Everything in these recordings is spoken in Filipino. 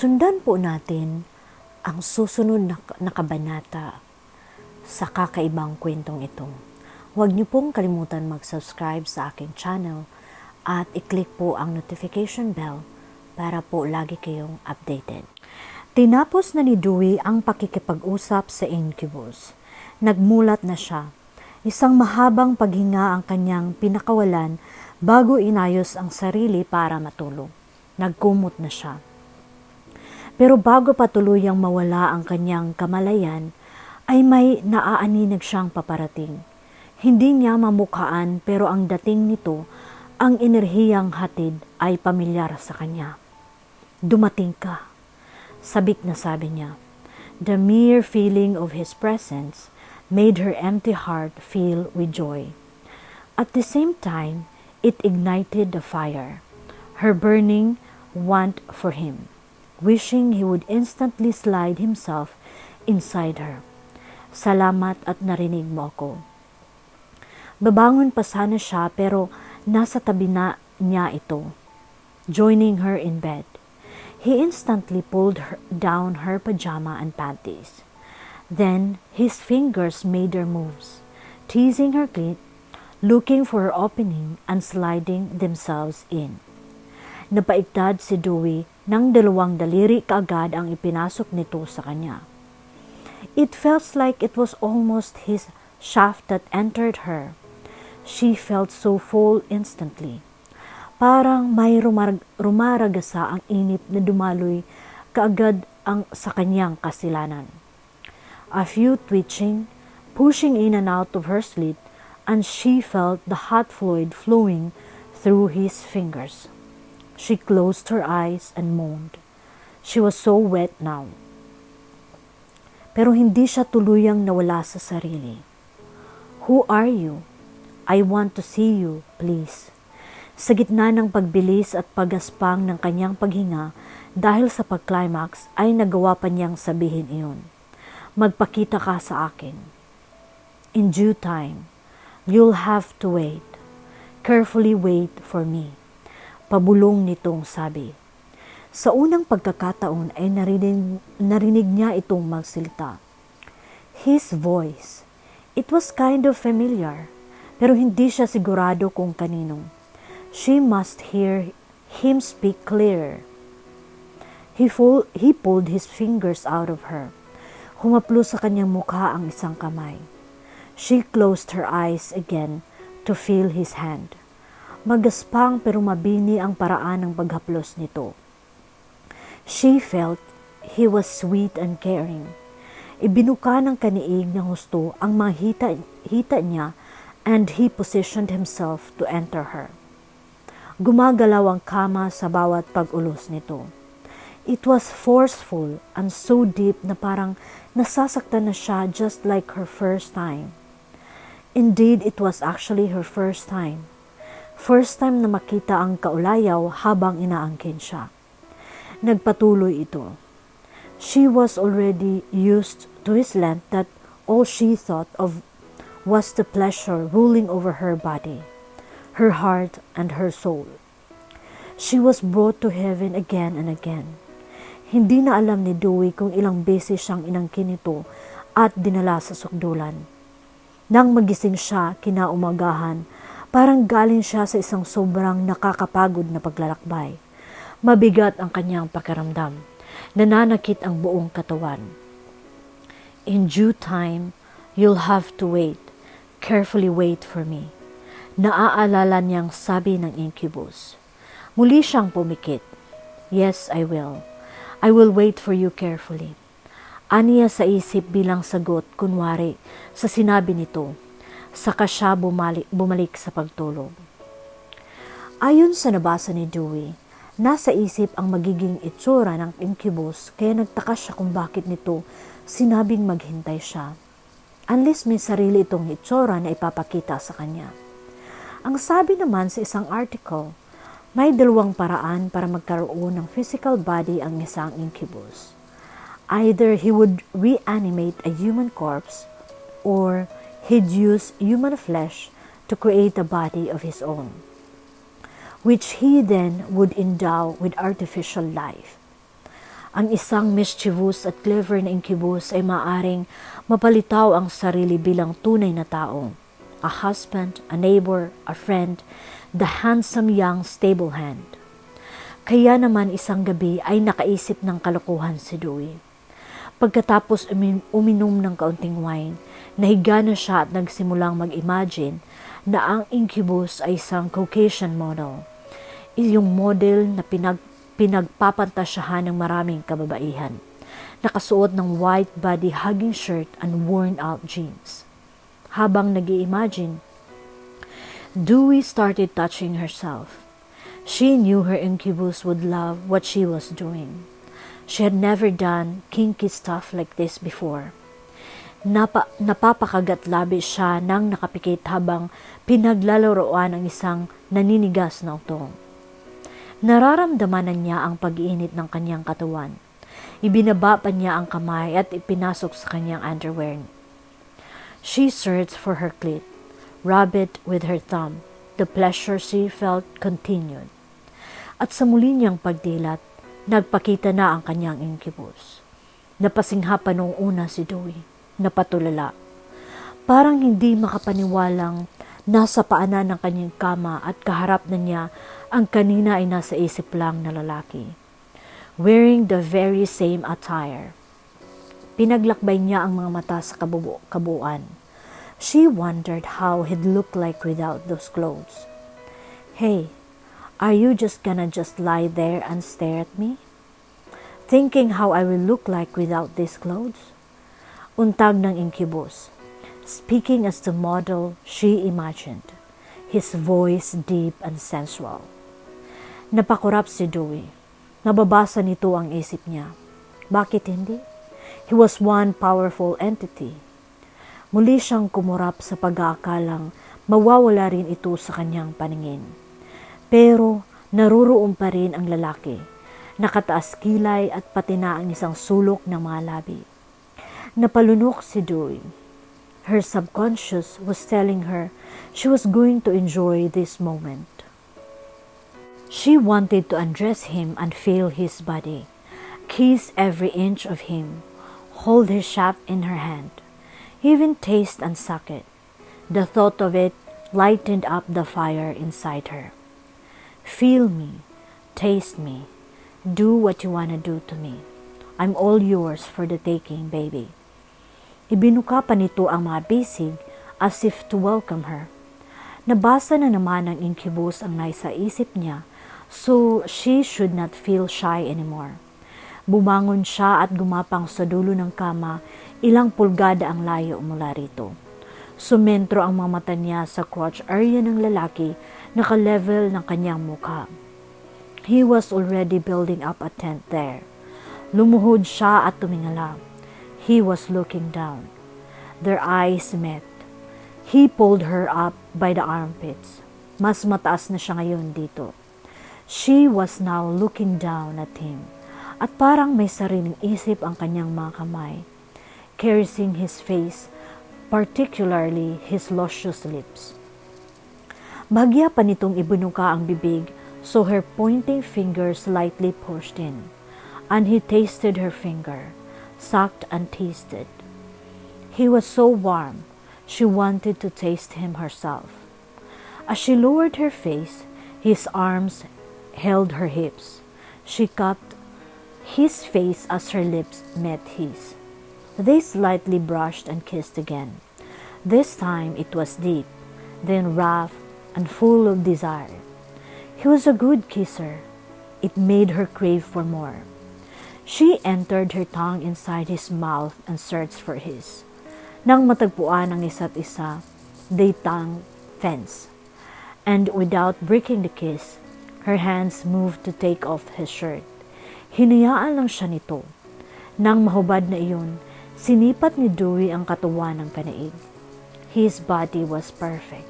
Sundan po natin ang susunod na kabanata sa kakaibang kwentong ito. Huwag niyo pong kalimutan mag-subscribe sa aking channel at i-click po ang notification bell para po lagi kayong updated. Tinapos na ni Dewey ang pakikipag-usap sa Incubus. Nagmulat na siya. Isang mahabang paghinga ang kanyang pinakawalan bago inayos ang sarili para matulog. Nagkumot na siya. Pero bago pa tuluyang mawala ang kanyang kamalayan, ay may naaaninag siyang paparating. Hindi niya mamukhaan pero ang dating nito, ang enerhiyang hatid ay pamilyar sa kanya. Dumating ka, sabik na sabi niya. The mere feeling of his presence made her empty heart fill with joy. At the same time, it ignited the fire, her burning want for him, wishing he would instantly slide himself inside her. Salamat at narinig mo ako. Babangon pa sana siya pero nasa tabi na niya ito, joining her in bed. He instantly pulled down her pajama and panties. Then his fingers made their moves, teasing her clit, looking for her opening and sliding themselves in. Napaigtad si Dewey nang dalawang daliri kaagad ang ipinasok nito sa kanya. It felt like it was almost his shaft that entered her. She felt so full instantly. Parang may rumaragasa ang init na dumaloy kaagad sa kanyang kasilanan. A few twitching, pushing in and out of her slit, and she felt the hot fluid flowing through his fingers. She closed her eyes and moaned. She was so wet now. Pero hindi siya tuluyang nawala sa sarili. Who are you? I want to see you, please. Sa gitna ng pagbilis at pagaspang ng kanyang paghinga dahil sa pag-climax ay nagawa pa niyang sabihin iyon. Magpakita ka sa akin. In due time, you'll have to wait. Carefully wait for me. Pabulong nitong sabi. Sa unang pagkakataon ay narinig niya itong magsalita. His voice. It was kind of familiar, pero hindi siya sigurado kung kanino. She must hear him speak clearer. He pulled his fingers out of her. Humaplo sa kanyang mukha ang isang kamay. She closed her eyes again to feel his hand. Magaspang pero mabini ang paraan ng paghaplos nito. She felt he was sweet and caring. Ibinuka ng kaniig ng husto ang mga hita niya and he positioned himself to enter her. Gumagalaw ang kama sa bawat pag-ulos nito. It was forceful and so deep na parang nasasaktan na siya just like her first time. Indeed, it was actually her first time. First time na makita ang kaulayaw habang inaangkin siya. Nagpatuloy ito. She was already used to his length that all she thought of was the pleasure ruling over her body, her heart, and her soul. She was brought to heaven again and again. Hindi na alam ni Dewey kung ilang beses siyang inangkin ito at dinala sa sukdulan. Nang magising siya kinaumagahan, parang galing siya sa isang sobrang nakakapagod na paglalakbay. Mabigat ang kanyang pakiramdam. Nananakit ang buong katawan. In due time, you'll have to wait. Carefully wait for me. Naaalala niyang sabi ng Incubus. Muli siyang pumikit. Yes, I will. I will wait for you carefully. Aniya sa isip bilang sagot, kunwari, sa sinabi nito. Saka siya bumalik sa pagtulog. Ayon sa nabasa ni Dewey, nasa isip ang magiging itsura ng Incubus kaya nagtaka siya kung bakit nito sinabing maghintay siya. Unless may sarili itong itsura na ipapakita sa kanya. Ang sabi naman sa isang article, may dalawang paraan para magkaroon ng physical body ang isang incubus. Either he would reanimate a human corpse or he'd use human flesh to create a body of his own, which he then would endow with artificial life. Ang isang mischievous at clever na incubus ay maaring mapalitaw ang sarili bilang tunay na tao. A husband, a neighbor, a friend, the handsome young stable hand. Kaya naman isang gabi ay nakaisip ng kalokohan si Dewey. Pagkatapos uminom ng kaunting wine, nahiga na siya at nagsimulang mag-imagine na ang incubus ay isang Caucasian model. Yung model na pinagpapantasyahan ng maraming kababaihan. Nakasuot ng white body-hugging shirt and worn-out jeans. Habang nag-i-imagine, Dewey started touching herself. She knew her incubus would love what she was doing. She had never done kinky stuff like this before. Napapakagat labis siya nang nakapikit habang pinaglalaroan ang isang naninigas na utong. Nararamdaman na niya ang pag-iinit ng kanyang katawan. Ibinaba pa niya ang kamay at ipinasok sa kanyang underwear. She searched for her clit, rubbed it with her thumb. The pleasure she felt continued. At sa muli niyang pagdilat, nagpakita na ang kanyang incubus. Napasingha pa noong una si Dewey, napatulala. Parang hindi makapaniwalang nasa paanan ng kanyang kama at kaharap na niya ang kanina ay nasa isip lang na lalaki. Wearing the very same attire. Pinaglakbay niya ang mga mata sa kabuuan. She wondered how he'd look like without those clothes. Hey, are you just gonna lie there and stare at me? Thinking how I will look like without these clothes? Untag ng incubus, speaking as the model she imagined, his voice deep and sensual. Napakurap si Dewey. Nababasa nito ang isip niya. Bakit hindi? He was one powerful entity. Muli siyang kumurap sa pag-aakalang mawawala rin ito sa kanyang paningin. Pero naruroon pa rin ang lalaki, nakataas kilay at pati na ang isang sulok ng mga labi. Napalunok si Dewey. Her subconscious was telling her she was going to enjoy this moment. She wanted to undress him and feel his body, kiss every inch of him, hold his shaft in her hand, even taste and suck it. The thought of it lightened up the fire inside her. Feel me, taste me, do what you wanna do to me. I'm all yours for the taking, baby. Ibinuka pa nito ang mga bisig as if to welcome her. Nabasa na naman ng incubus ang nasa isip niya, so she should not feel shy anymore. Bumangon siya at gumapang sa dulo ng kama, ilang pulgada ang layo mula rito. Sumentro ang mga mata niya sa crotch area ng lalaki, naka-level ng kanyang mukha. He was already building up a tent there. Lumuhod siya at tumingala. He was looking down. Their eyes met. He pulled her up by the armpits. Mas mataas na siya ngayon dito. She was now looking down at him. At parang may sariling isip ang kanyang mga kamay, caressing his face, particularly his luscious lips. Bahagya pa nitong ibinuka ang bibig, so her pointing finger slightly pushed in, and he tasted her finger, sucked and tasted. He was so warm, she wanted to taste him herself. As she lowered her face, his arms held her hips. She cupped his face as her lips met his. They slightly brushed and kissed again. This time it was deep, then rough and full of desire. He was a good kisser. It made her crave for more. She entered her tongue inside his mouth and searched for his. Nang matagpuan ang isa't isa, they tongue fence. And without breaking the kiss, her hands moved to take off his shirt. Hinayaan lang siya nito. Nang mahubad na iyon, sinipat ni Dewey ang katawan ng panaig. His body was perfect.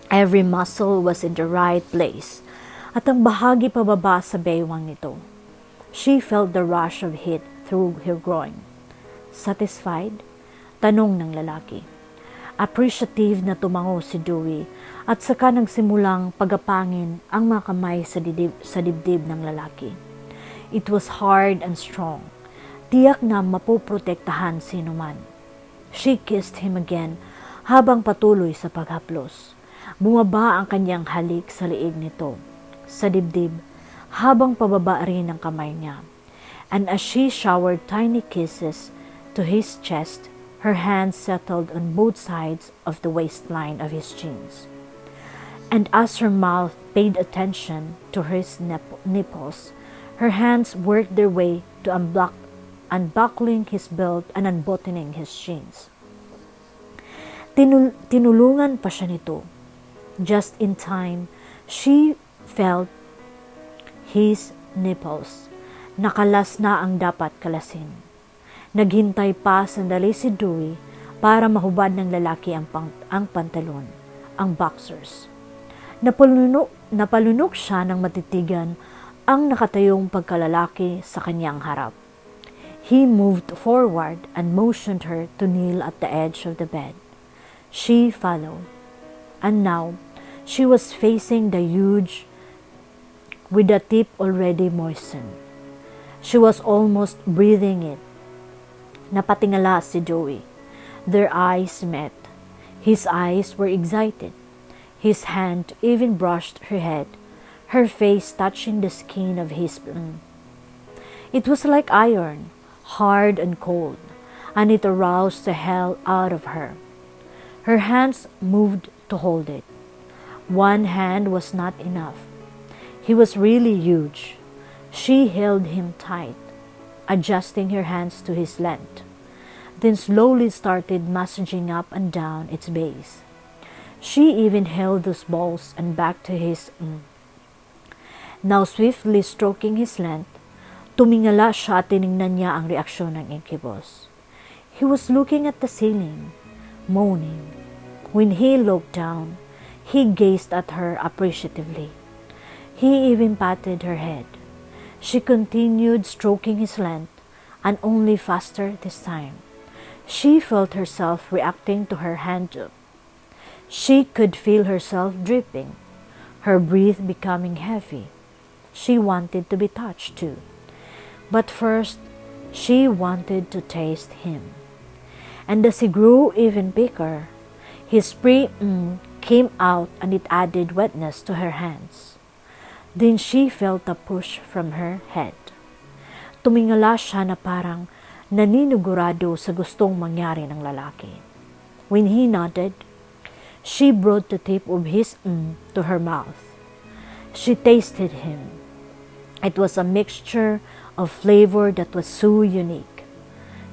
Every muscle was in the right place, at ang bahagi pababa sa baywang nito. She felt the rush of heat through her groin. Satisfied? Tanong ng lalaki. Appreciative na tumango si Dewey at saka nagsimulang pagapangin ang mga kamay sa dibdib ng lalaki. It was hard and strong. Tiyak na mapoprotektahan sino man. She kissed him again habang patuloy sa paghaplos. Bumaba ang kanyang halik sa liig nito, sa dibdib, habang pababa rin ang kamay niya. And as she showered tiny kisses to his chest, her hands settled on both sides of the waistline of his jeans. And as her mouth paid attention to his nipples, her hands worked their way to unbuckling his belt and unbuttoning his jeans. Tinulungan pa siya nito. Just in time, she felt his nipples. Nakalas na ang dapat kalasin. Naghintay pa sandali si Dewey para mahubad ng lalaki ang pantalon, ang boxers. Napalunok siya ng matitigan ang nakatayong pagkalalaki sa kanyang harap. He moved forward and motioned her to kneel at the edge of the bed. She followed, and now she was facing the huge with the tip already moistened. She was almost breathing it. Napatingala si Joey. Their eyes met. His eyes were excited. His hand even brushed her head, her face touching the skin of his palm. It was like iron, hard and cold, and it aroused the hell out of her. Her hands moved to hold it. One hand was not enough. He was really huge. She held him tight, adjusting her hands to his length, then slowly started massaging up and down its base. She even held those balls and back to his Now swiftly stroking his length, tumingala siya at tiningnan niya ang reaksyon ng Incubus. He was looking at the ceiling, moaning. When he looked down, he gazed at her appreciatively. He even patted her head. She continued stroking his length, and only faster this time. She felt herself reacting to her hand. She could feel herself dripping, her breath becoming heavy. She wanted to be touched too. But first, she wanted to taste him. And as he grew even bigger, his free came out and it added wetness to her hands. Then she felt a push from her head. Tumingala siya na parang naninugurado sa gustong mangyari ng lalaki. When he nodded, she brought the tip of his to her mouth. She tasted him. It was a mixture of flavor that was so unique.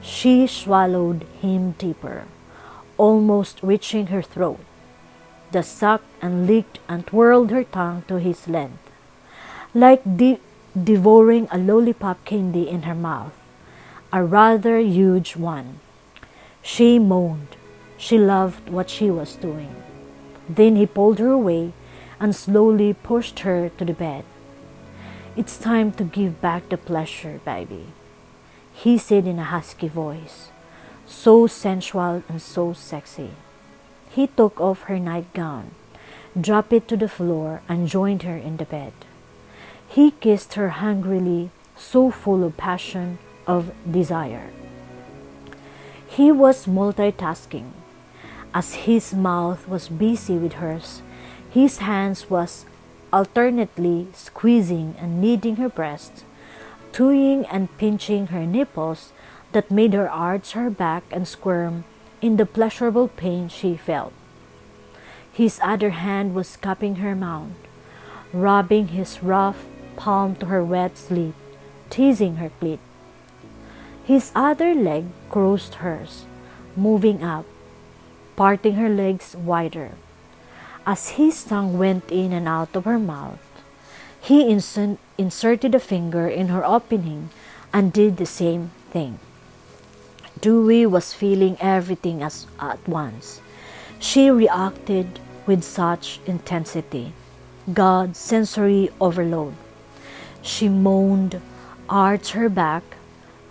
She swallowed him deeper, almost reaching her throat. The sucked and licked and twirled her tongue to his length, like devouring a lollipop candy in her mouth, a rather huge one. She moaned. She loved what she was doing. Then he pulled her away and slowly pushed her to the bed. It's time to give back the pleasure, baby, he said in a husky voice, so sensual and so sexy. He took off her nightgown, dropped it to the floor, and joined her in the bed. He kissed her hungrily, so full of passion, of desire. He was multitasking. As his mouth was busy with hers, his hands was alternately squeezing and kneading her breasts, toying and pinching her nipples that made her arch her back and squirm in the pleasurable pain she felt. His other hand was cupping her mouth, rubbing his rough palm to her wet slit, teasing her clit. His other leg crossed hers, moving up, parting her legs wider. As his tongue went in and out of her mouth, he inserted a finger in her opening and did the same thing. Dewey was feeling everything at once. She reacted with such intensity. God's sensory overload. She moaned, arched her back,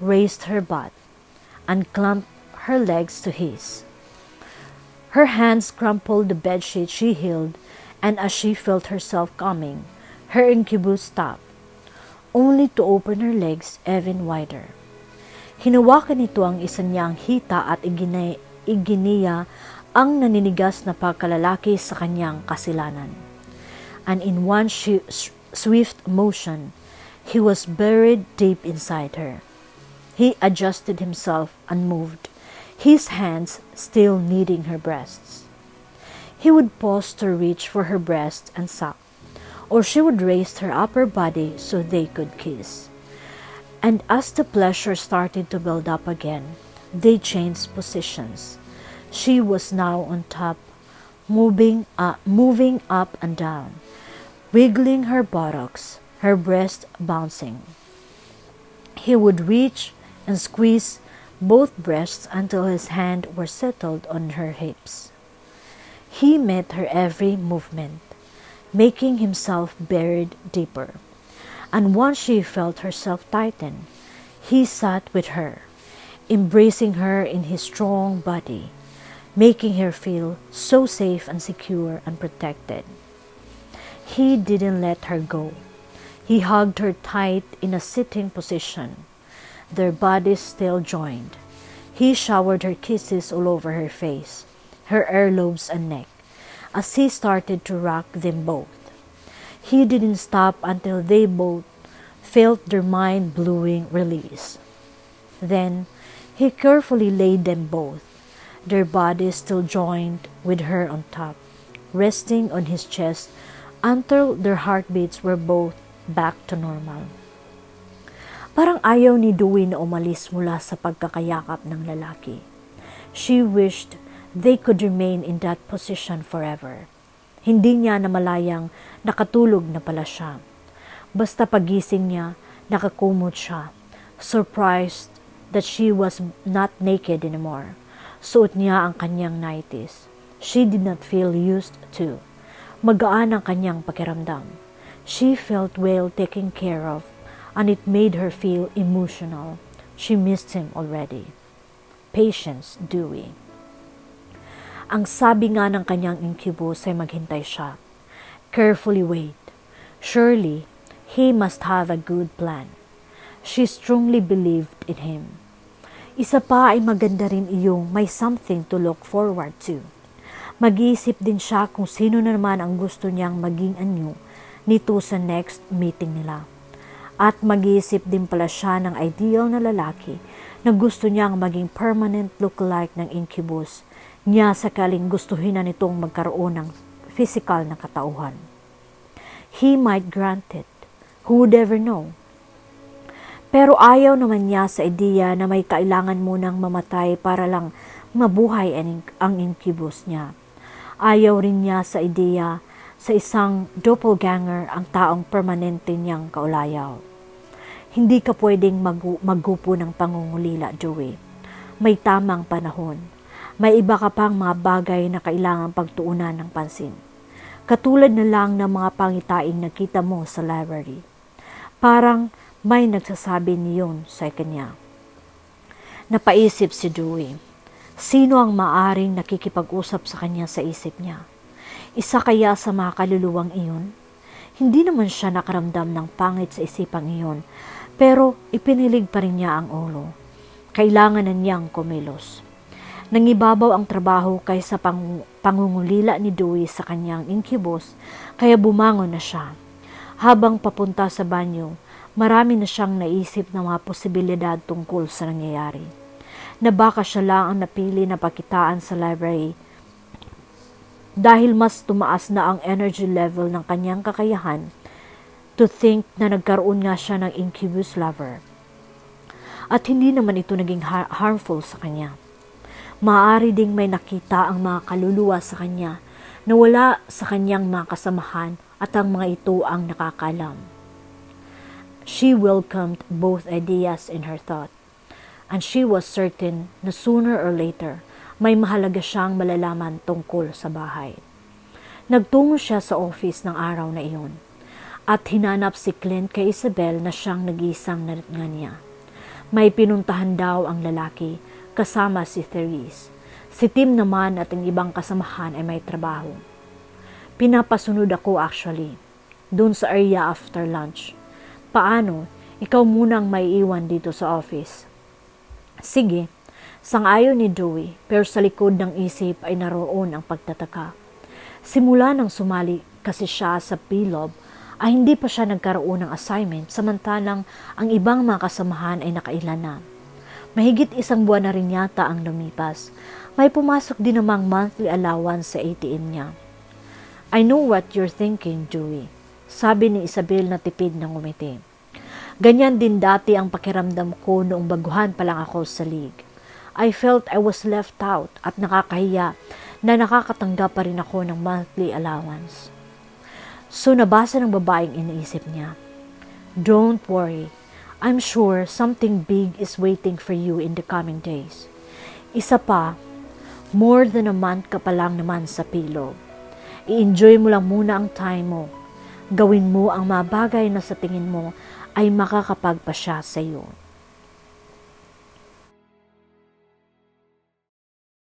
raised her butt, and clamped her legs to his. Her hands crumpled the bedsheet she held, and as she felt herself coming, her incubus stopped. only to open her legs even wider. Hinawakan nito ang isa niyang hita at iginiya ang naninigas na pagkalalaki sa kanyang kasilanan. And in one swift motion, he was buried deep inside her. He adjusted himself and moved, his hands still kneading her breasts. He would pause to reach for her breast and suck, or she would raise her upper body so they could kiss. And as the pleasure started to build up again, they changed positions. She was now on top, moving up and down, wiggling her buttocks, her breast bouncing. He would reach and squeeze both breasts until his hands were settled on her hips. He met her every movement, making himself buried deeper. And once she felt herself tighten, he sat with her, embracing her in his strong body, making her feel so safe and secure and protected. He didn't let her go. He hugged her tight in a sitting position, their bodies still joined. He showered her kisses all over her face, her earlobes and neck, as he started to rock them both. He didn't stop until they both felt their mind-blowing release. Then, he carefully laid them both, their bodies still joined with her on top, resting on his chest until their heartbeats were both back to normal. Parang ayaw ni Dewey na umalis mula sa pagkakayakap ng lalaki. She wished they could remain in that position forever. Hindi niya namalayang nakatulog na pala siya. Basta pagising niya, nakakumot siya, surprised that she was not naked anymore. Suot niya ang kanyang nighties. She did not feel used to. Magaan ang kanyang pakiramdam. She felt well taken care of, and it made her feel emotional. She missed him already. Patience, Dewey. Ang sabi nga ng kanyang incubus ay maghintay siya. Carefully wait. Surely, he must have a good plan. She strongly believed in him. Isa pa ay maganda rin iyong may something to look forward to. Mag-iisip din siya kung sino na naman ang gusto niyang maging anyo nito sa next meeting nila. At mag-iisip din pala siya ng ideal na lalaki na gusto niyang maging permanent lookalike ng incubus niya sakaling gustuhin na nitong magkaroon ng physical na katauhan. He might grant it. Who would ever know? Pero ayaw naman niya sa ideya na may kailangan munang mamatay para lang mabuhay ang incubus niya. Ayaw rin niya sa ideya sa isang doppelganger ang taong permanente niyang kaulayaw. Hindi ka pwedeng maggupo ng pangungulila, Dewey. May tamang panahon. May iba ka pang mga bagay na kailangang pagtuunan ng pansin. Katulad na lang ng mga pangitaing nakita mo sa library. Parang may nagsasabi niyon sa kanya. Napaisip si Dewey. Sino ang maaring nakikipag-usap sa kanya sa isip niya? Isa kaya sa mga kaluluwang iyon? Hindi naman siya nakaramdam ng pangit sa isipang iyon, pero ipinilig pa rin niya ang ulo. Kailangan na niyang kumilos. Nangibabaw ang trabaho kaysa pangungulila ni Dewey sa kanyang incubus, kaya bumangon na siya. Habang papunta sa banyo, marami na siyang naisip na mga posibilidad tungkol sa nangyayari. Na baka siya lang ang napili na pakitaan sa library dahil mas tumaas na ang energy level ng kanyang kakayahan to think na nagkaroon nga siya ng incubus lover. At hindi naman ito naging harmful sa kanya. Maaari ding may nakita ang mga kaluluwa sa kanya na wala sa kanyang mga kasamahan at ang mga ito ang nakakalam. She welcomed both ideas in her thought, and she was certain na sooner or later may mahalaga siyang malalaman tungkol sa bahay. Nagtungo siya sa office ng araw na iyon at hinanap si Clint kay Isabel na siyang nag-iisang naritngan niya. May pinuntahan daw ang lalaki kasama si Therese. Si Tim naman at ang ibang kasamahan ay may trabaho. Pinapasunod ako actually, dun sa area after lunch. Paano? Ikaw muna ang maiiwan dito sa office. Sige, sang-ayon ni Dewey, pero sa likod ng isip ay naroon ang pagtataka. Simula nang sumali kasi siya sa PLOB, ay hindi pa siya nagkaroon ng assignment samantalang ang ibang mga kasamahan ay nakailan na. Mahigit 1 buwan na rin yata ang lumipas. May pumasok din namang monthly allowance sa ATM niya. I know what you're thinking, Dewey, sabi ni Isabel na tipid ng ngumiti. Ganyan din dati ang pakiramdam ko noong baguhan pa lang ako sa league. I felt I was left out at nakakahiya na nakakatanggap pa rin ako ng monthly allowance. So nabasa ng babaeng iniisip niya. Don't worry, I'm sure something big is waiting for you in the coming days. Isa pa, more than a month ka pa lang naman sa PLOB. I-enjoy mo lang muna ang time mo. Gawin mo ang mga bagay na sa tingin mo ay makakapagpasya sa iyo.